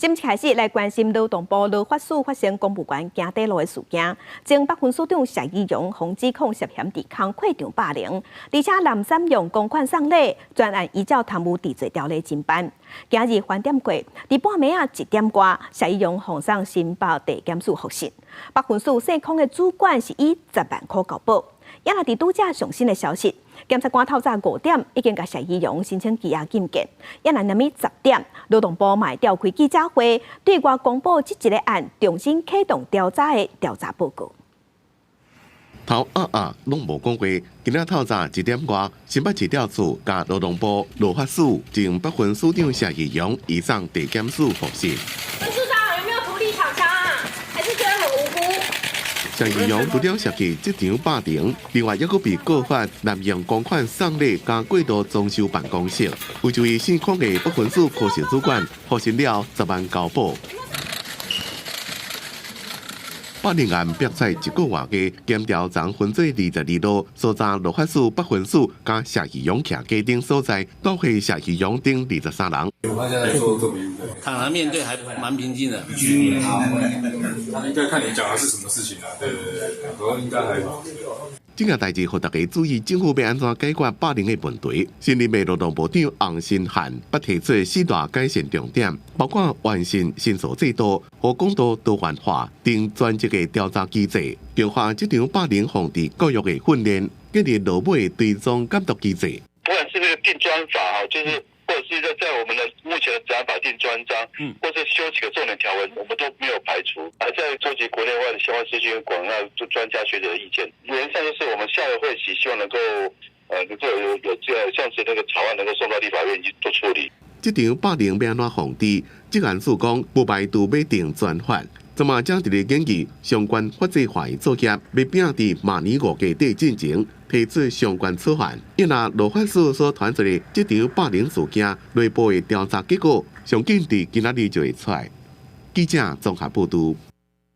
今次开始来关心劳动部劳法署发生公务员行底路的事件，前北分署长谢依荣洪指控涉嫌伫工课场霸凌，而且滥散用公款送礼，专案依照贪污治罪条例侦办。今日翻点过，伫半暝啊1点外，谢依荣奉上申报地检署复讯，北分署社工的主管是以10万块交保。也若伫拄则上新的消息，检察官透早5点已经甲谢依荣申请羁押禁见。也若10点，劳动部嘛召开记者会，对外公布这一个案重新启动调查的调查报告。头拢无讲过，今仔透早1点外，新北市调处甲劳动部劳法署前北分署长谢依荣移送地检署复讯。分署长有没有图利厂商啊？还是觉得很无辜？谢依荣除了涉及职场霸凌，另外还佫被告发滥用公款送礼加过度装修办公室，为就伊现况的北分署科室主管获申了10万交保。霸凌案逼在1个月嘅检调昨分做22路，所查劳法署北分署加谢依荣徛家顶所在，倒回谢依荣等23人。他现在做这么应对，坦然面对还蛮平静的。他应该看你讲的是什么事情啊？对，我应该还好。这件代志，互大家注意，政府要安怎解决霸凌的问题。新任的劳动部长洪新汉捌提出4大改善重点，包括完善申诉制度、和公道多元化等专职的调查机制，强化职场霸凌防治教育的训练，建立劳委追踪监督机制。不管是那个定专法哈，就是或者是在我们的目前的治安法定专章，或者修几个重点条文，我们都没有排除，还在收集国内外的相关资讯、广纳专家学者的意见。原上就是我们下个会期希望能够有这像是那个草案能够送到立法院去做处理。职场霸凌要安怎防治？职案署讲不排除要定专法。怎么将一个建议相关法制化的作业，要并伫明年5月底进行，提出相关草案。因若劳法署所传出的职场霸凌事件内部的调查结果，上紧伫今仔日就会出来。记者综合报道。